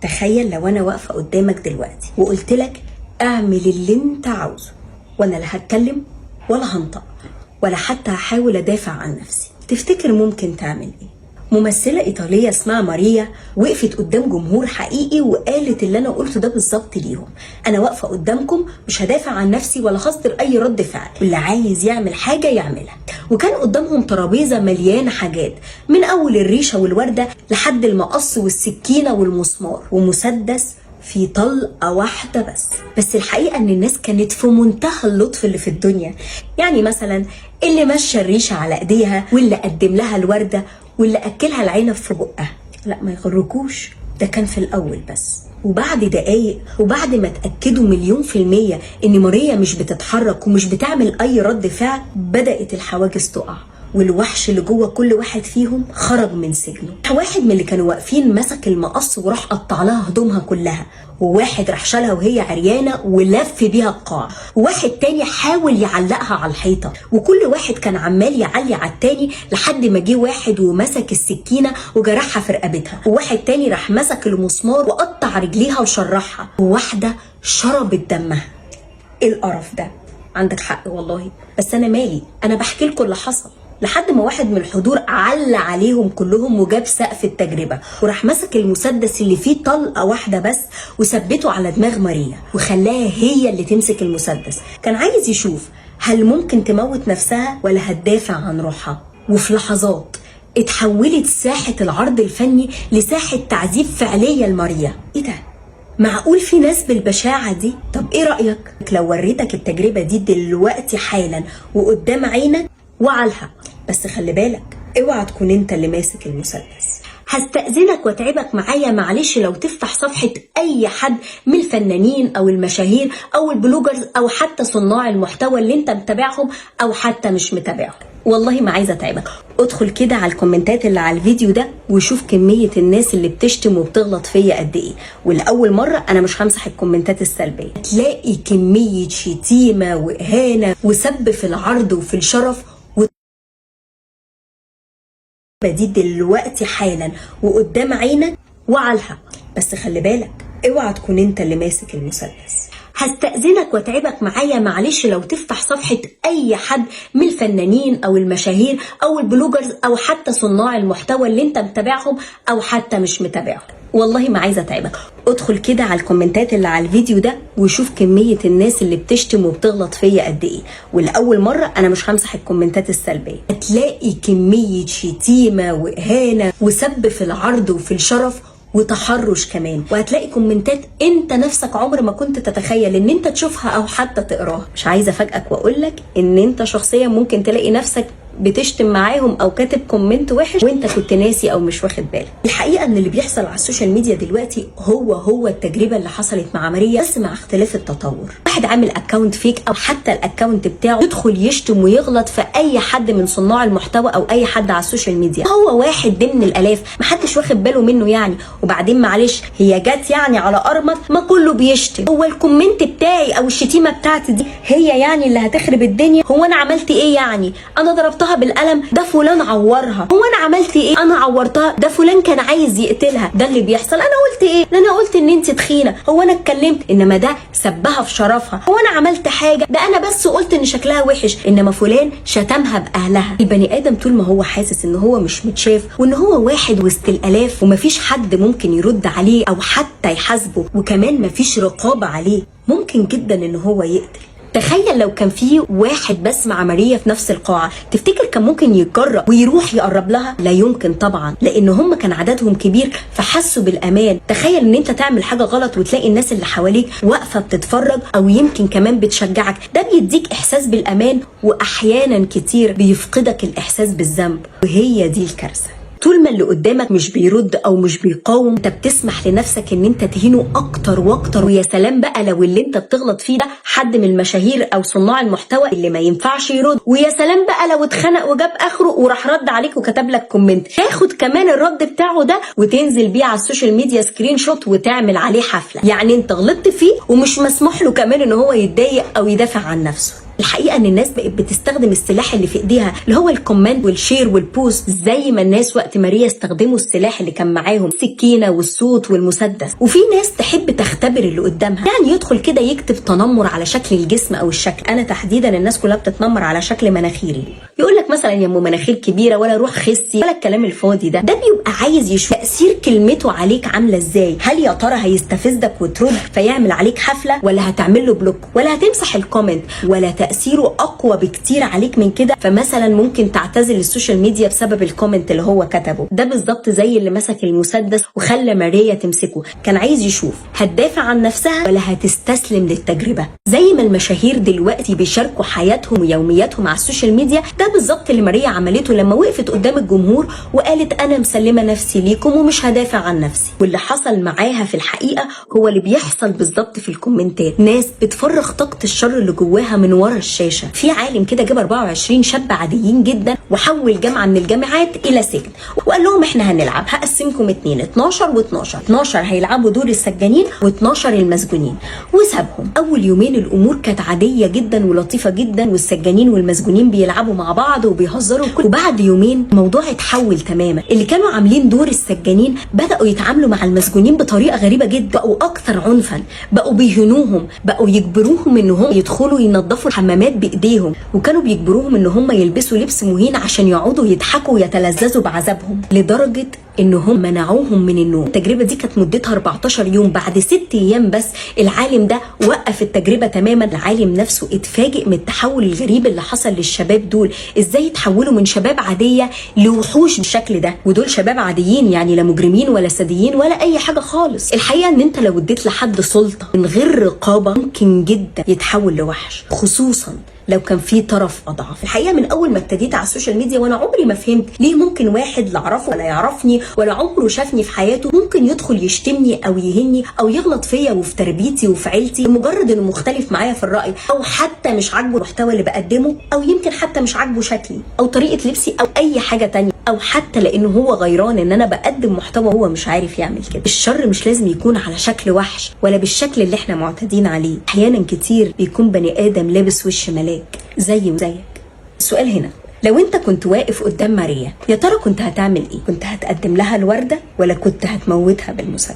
تخيل لو انا واقفه قدامك دلوقتي وقلت لك اعمل اللي انت عاوزه، وانا لا هتكلم ولا هنطق ولا حتى هحاول ادافع عن نفسي، تفتكر ممكن تعمل ايه؟ ممثله ايطاليه اسمها ماريا وقفت قدام جمهور حقيقي وقالت اللي انا قلته ده بالظبط ليهم: انا واقفه قدامكم مش هدافع عن نفسي ولا هصدر اي رد فعل، واللي عايز يعمل حاجه يعملها. وكان قدامهم ترابيزه مليانه حاجات، من اول الريشه والورده لحد المقص والسكينه والمسمار ومسدس في طلقه واحده بس الحقيقه ان الناس كانت في منتهى اللطف اللي في الدنيا. يعني مثلا اللي مشى الريشه على ايديها، واللي قدم لها الورده، واللي اكلها العنب في بقها. لا ما يغركوش، ده كان في الاول بس. وبعد دقايق وبعد ما اتاكدوا 100% ان ماريا مش بتتحرك ومش بتعمل اي رد فعل، بدات الحواجز تقع، والوحش اللي جوه كل واحد فيهم خرج من سجنه. واحد من اللي كانوا واقفين مسك المقص وراح قطع لها هدومها كلها، وواحد راح شالها وهي عريانه ولف بيها القاع، وواحد تاني حاول يعلقها على الحيطه، وكل واحد كان عمال يعلي على التاني لحد ما جه واحد ومسك السكينه وجرحها في رقبتها، وواحد تاني راح مسك المسمار وقطع رجليها وشرحها، وواحده شربت دمها. ايه القرف ده؟ عندك حق والله، بس انا مالي، انا بحكي لكم اللي حصل. لحد ما واحد من الحضور علّ عليهم كلهم وجاب سقف التجربه، وراح مسك المسدس اللي فيه طلقه واحده بس وثبته على دماغ ماريا وخلاها هي اللي تمسك المسدس. كان عايز يشوف هل ممكن تموت نفسها ولا هتدافع عن روحها. وفي لحظات اتحولت ساحه العرض الفني لساحه تعذيب فعليه لماريا. ايه ده؟ معقول في ناس بالبشاعة دي؟ طب ايه رأيك لو وريتك التجربة دي دلوقتي حالا وقدام عينك وعلى الحق؟ بس خلي بالك اوعى تكون انت اللي ماسك المسدس. هستأذنك واتعبك معايا معلش لو تفتح صفحة اي حد من الفنانين او المشاهير او البلوجرز او حتى صناع المحتوى اللي انت متابعهم او حتى مش متابعهم. والله ما عايزه اتعبك، ادخل كده على الكومنتات اللي على الفيديو ده وشوف كميه الناس اللي بتشتم وبتغلط فيا قد ايه. ولاول مره انا مش همسح الكومنتات السلبيه، تلاقي كميه شتيمه واهانه وسب في العرض وفي الشرف دي دلوقتي حالا وقدام عينك وعلى الحق. بس خلي بالك اوعى تكون انت اللي ماسك المسدس. هستأذنك واتعبك معايا معلش لو تفتح صفحة اي حد من الفنانين او المشاهير او البلوجرز او حتى صناع المحتوى اللي انت متابعهم او حتى مش متابعهم. والله ما عايزه اتعبك، ادخل كده على الكومنتات اللي على الفيديو ده وشوف كميه الناس اللي بتشتم وبتغلط فيا قد ايه. ولاول مره انا مش همسح الكومنتات السلبيه، هتلاقي كميه شتيمه واهانه وسب في العرض وفي الشرف وتحرش كمان، وهتلاقي كومنتات انت نفسك عمر ما كنت تتخيل ان انت تشوفها او حتى تقراها. مش عايزه افاجئك واقولك ان انت شخصيا ممكن تلاقي نفسك بتشتم معاهم او كاتب كومنت وحش وانت كنت ناسي او مش واخد بالك. الحقيقه ان اللي بيحصل على السوشيال ميديا دلوقتي هو التجربه اللي حصلت مع ماريا، بس مع اختلاف التطور. واحد عامل اكونت فيك او حتى الاكونت بتاعه يدخل يشتم ويغلط في اي حد من صناع المحتوى او اي حد على السوشيال ميديا. هو واحد ضمن الالاف محدش واخد باله منه يعني. وبعدين معلش هي جت يعني على ارمط ما كله بيشتم. هو الكومنت بتاعي او الشتيمه بتاعتي دي هي يعني اللي هتخرب الدنيا؟ هو انا عملت ايه يعني؟ انا ضربتها بالقلم، ده فلان عورها. هو انا عملت ايه؟ انا عورتها، ده فلان كان عايز يقتلها. ده اللي بيحصل. انا قلت ايه؟ انا قلت ان انت تخينه. هو انا اتكلمت؟ انما ده سبها في شرفها. هو انا عملت حاجه؟ ده انا بس قلت ان شكلها وحش. انما فلان شتمها باهلها. البني ادم طول ما هو حاسس ان هو مش متشاف وان هو واحد وسط الالاف ومفيش حد ممكن يرد عليه او حتى يحاسبه، وكمان مفيش رقابه عليه، ممكن جدا ان هو يقتل. تخيل لو كان في واحد بس مع ماريا في نفس القاعة، تفتكر كان ممكن يتجرأ ويروح يقرب لها؟ لا يمكن طبعا، لان هم كان عددهم كبير فحسوا بالامان. تخيل ان انت تعمل حاجة غلط وتلاقي الناس اللي حواليك واقفة بتتفرج او يمكن كمان بتشجعك، ده بيديك احساس بالامان، واحيانا كتير بيفقدك الاحساس بالذنب، وهي دي الكارثة. طول ما اللي قدامك مش بيرد او مش بيقاوم، انت بتسمح لنفسك ان انت تهينه اكتر واكتر. ويا سلام بقى لو اللي انت بتغلط فيه ده حد من المشاهير او صناع المحتوى اللي ما ينفعش يرد. ويا سلام بقى لو اتخنق وجاب اخره وراح رد عليك وكتب لك كومنت، تاخد كمان الرد بتاعه ده وتنزل بيه على السوشيال ميديا سكرين شوت وتعمل عليه حفله. يعني انت غلطت فيه ومش مسموح له كمان ان هو يتضايق او يدافع عن نفسه. الحقيقه ان الناس بقت بتستخدم السلاح اللي في ايديها اللي هو الكومنت والشير والبوست، زي ما الناس وقت ماريا استخدموا السلاح اللي كان معاهم، السكينه والصوت والمسدس. وفي ناس تحب تختبر اللي قدامها، يعني يدخل كده يكتب تنمر على شكل الجسم او الشكل. انا تحديدا الناس كلها بتتنمر على شكل مناخيري، يقول لك مثلا يا ام مناخير كبيره، ولا روح خسي، ولا الكلام الفاضي ده بيبقى عايز يشوف تاثير كلمته عليك عامله ازاي. هل يا ترى هيستفزك وترد فيعمل عليك حفله، ولا هتعمل له بلوك، ولا هتمسح الكومنت، ولا تاثيره اقوى بكتير عليك من كده، فمثلا ممكن تعتزل السوشيال ميديا بسبب الكومنت اللي هو كتبه. ده بالظبط زي اللي مسك المسدس وخلى ماريا تمسكه، كان عايز يشوف هتدافع عن نفسها ولا هتستسلم للتجربه. زي ما المشاهير دلوقتي بيشاركوا حياتهم ويومياتهم على السوشيال ميديا، ده بالظبط اللي ماريا عملته لما وقفت قدام الجمهور وقالت انا مسلمه نفسي ليكم ومش هدافع عن نفسي. واللي حصل معاها في الحقيقه هو اللي بيحصل بالظبط في الكومنتات، ناس بتفرغ طاقه الشر اللي جواها من ورا الشاشه. في عالم كده جاب 24 شاب عاديين جدا وحول جامعه من الجامعات الى سجن، وقال لهم احنا هنلعب، هقسمكم 2 12 و12، 12 هيلعبوا دور السجانين و12 المسجونين، وسابهم. اول يومين الامور كانت عاديه جدا ولطيفه جدا، والسجانين والمسجونين بيلعبوا مع بعض وبيهزروا وكل. وبعد يومين الموضوع اتحول تماما، اللي كانوا عاملين دور السجانين بداوا يتعاملوا مع المسجونين بطريقه غريبه جدا، بقوا اكثر عنفا، بقوا بيهنوهم، بقوا يجبروهم ان هم يدخلوا ينظفوا الحمامات بايديهم، وكانوا بيجبروهم ان هم يلبسوا لبس مهين عشان يقعدوا يضحكوا ويتلذذوا بعذابهم، لدرجه ان هم منعوهم من النوم. التجربه دي كانت مدتها 14 يوم. بعد 6 ايام بس العالم ده وقف التجربه تماما. العالم نفسه اتفاجئ من التحول الغريب اللي حصل للشباب دول، ازاي اتحولوا من شباب عاديه لوحوش بالشكل ده، ودول شباب عاديين يعني لا مجرمين ولا ساديين ولا اي حاجه خالص. الحقيقه ان انت لو اديت لحد سلطه من غير رقابه ممكن جدا يتحول لوحش، خصوصا لو كان في طرف اضعف. الحقيقه من اول ما ابتديت على السوشيال ميديا وانا عمري ما فهمت ليه ممكن واحد لا اعرفه ولا يعرفني ولا عمره شافني في حياته ممكن يدخل يشتمني او يهني او يغلط فيا وفي تربيتي وفي عيلتي لمجرد انه مختلف معايا في الراي، او حتى مش عاجبه المحتوى اللي بقدمه، او يمكن حتى مش عاجبه شكلي او طريقه لبسي او اي حاجه تانية، او حتى لانه هو غيران ان انا بقدم محتوى هو مش عارف يعمل كده. الشر مش لازم يكون على شكل وحش ولا بالشكل اللي احنا معتادين عليه، احيانا كتير بيكون بني ادم لابس وش ملاك زي وزيك. السؤال هنا، لو انت كنت واقف قدام ماريا يا ترى كنت هتعمل ايه؟ كنت هتقدم لها الوردة ولا كنت هتموتها بالمسدس؟